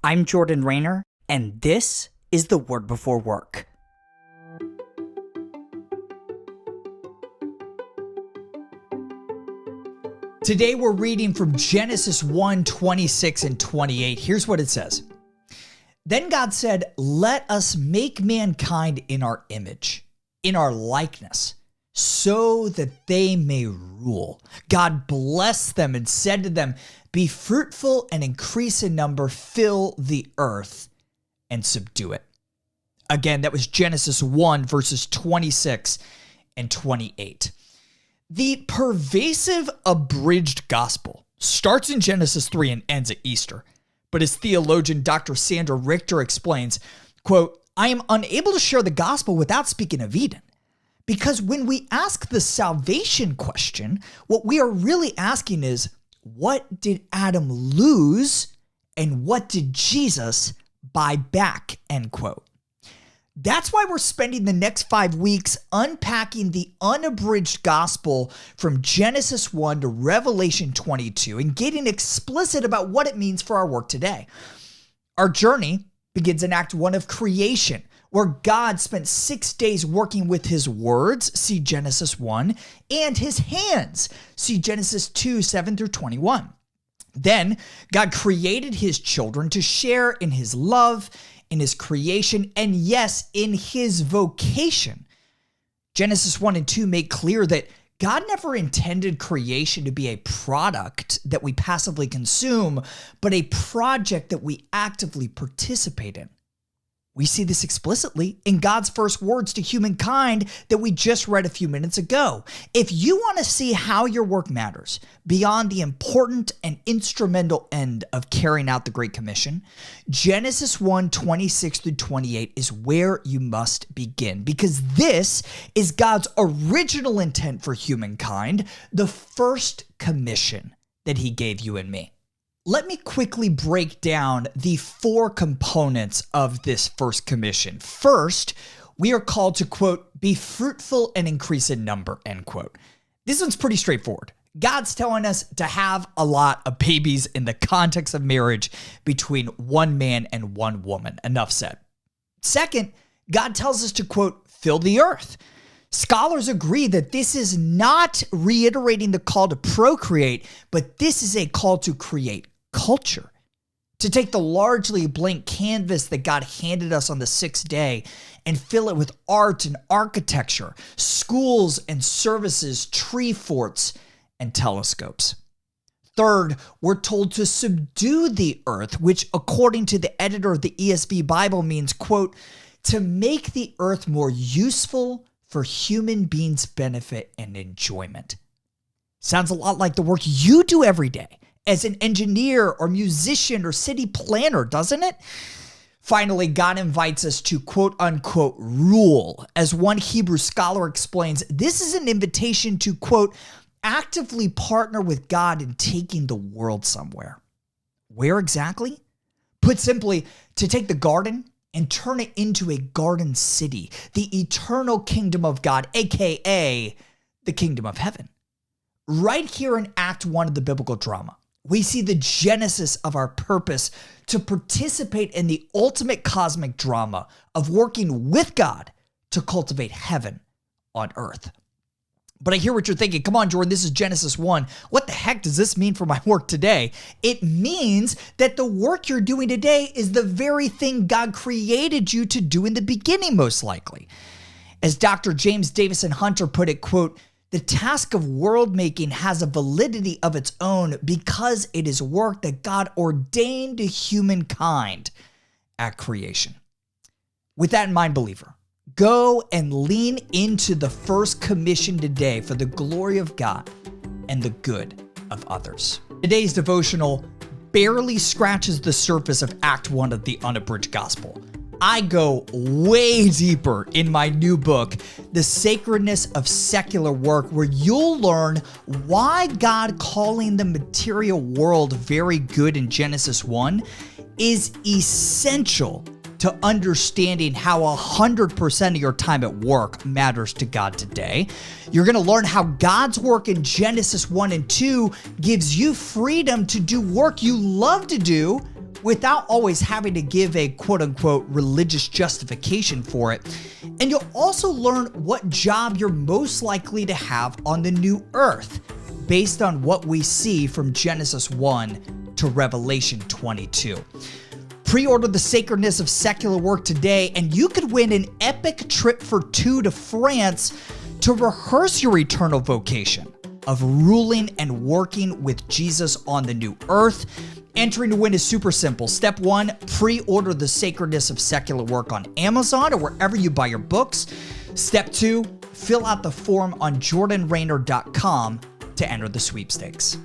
I'm Jordan Raynor, and this is the Word Before Work. Today we're reading from Genesis 1:26 and 28. Here's what it says. Then God said, "Let us make mankind in our image, in our likeness, so that they may rule." God blessed them and said to them, "Be fruitful and increase in number, fill the earth and subdue it." Again, that was Genesis 1 verses 26 and 28. The pervasive abridged gospel starts in Genesis 3 and ends at Easter. But as theologian Dr. Sandra Richter explains, quote, "I am unable to share the gospel without speaking of Eden. Because when we ask the salvation question, what we are really asking is, what did Adam lose and what did Jesus buy back?" End quote. That's why we're spending the next 5 weeks unpacking the unabridged gospel from Genesis 1 to Revelation 22 and getting explicit about what it means for our work today. Our journey begins in Act 1 of creation, where God spent 6 days working with his words, see Genesis 1, and his hands, see Genesis 2, 7 through 21. Then God created his children to share in his love, in his creation, and yes, in his vocation. Genesis 1 and 2 make clear that God never intended creation to be a product that we passively consume, but a project that we actively participate in. We see this explicitly in God's first words to humankind that we just read a few minutes ago. If you want to see how your work matters beyond the important and instrumental end of carrying out the Great Commission, Genesis 1:26 through 28 is where you must begin, because this is God's original intent for humankind, the first commission that he gave you and me. Let me quickly break down the 4 components of this first commission. First, we are called to, quote, "be fruitful and increase in number," end quote. This one's pretty straightforward. God's telling us to have a lot of babies in the context of marriage between one man and one woman. Enough said. Second, God tells us to, quote, "fill the earth." Scholars agree that this is not reiterating the call to procreate, but this is a call to create culture, to take the largely blank canvas that God handed us on the 6th day and fill it with art and architecture, schools and services, tree forts and telescopes. Third, we're told to subdue the earth, which according to the editor of the ESV Bible means, quote, "to make the earth more useful for human beings' benefit and enjoyment." Sounds a lot like the work you do every day as an engineer or musician or city planner, doesn't it? Finally, God invites us to quote unquote rule. As one Hebrew scholar explains, this is an invitation to quote, actively partner with God in taking the world somewhere. Where exactly? Put simply, to take the garden and turn it into a garden city, the eternal kingdom of God, aka the kingdom of heaven. Right here in Act 1 of the biblical drama, we see the genesis of our purpose to participate in the ultimate cosmic drama of working with God to cultivate heaven on earth. But I hear what you're thinking. Come on, Jordan, this is Genesis 1. What the heck does this mean for my work today? It means that the work you're doing today is the very thing God created you to do in the beginning, most likely. As Dr. James Davison Hunter put it, quote, "the task of world making has a validity of its own because it is work that God ordained to humankind at creation." With that in mind, believer, go and lean into the first commission today for the glory of God and the good of others. Today's devotional barely scratches the surface of Act 1 of the unabridged gospel. I go way deeper in my new book, The Sacredness of Secular Work, where you'll learn why God calling the material world very good in Genesis 1 is essential to understanding how 100% of your time at work matters to God today. You're going to learn how God's work in Genesis 1 and 2 gives you freedom to do work you love to do without always having to give a quote-unquote religious justification for it. And you'll also learn what job you're most likely to have on the new earth, based on what we see from Genesis 1 to Revelation 22. Pre-order The Sacredness of Secular Work today, and you could win an epic trip for two to France to rehearse your eternal vocation of ruling and working with Jesus on the new earth. Entering to win is super simple. Step 1, pre-order The Sacredness of Secular Work on Amazon or wherever you buy your books. Step 2, fill out the form on jordanraynor.com to enter the sweepstakes.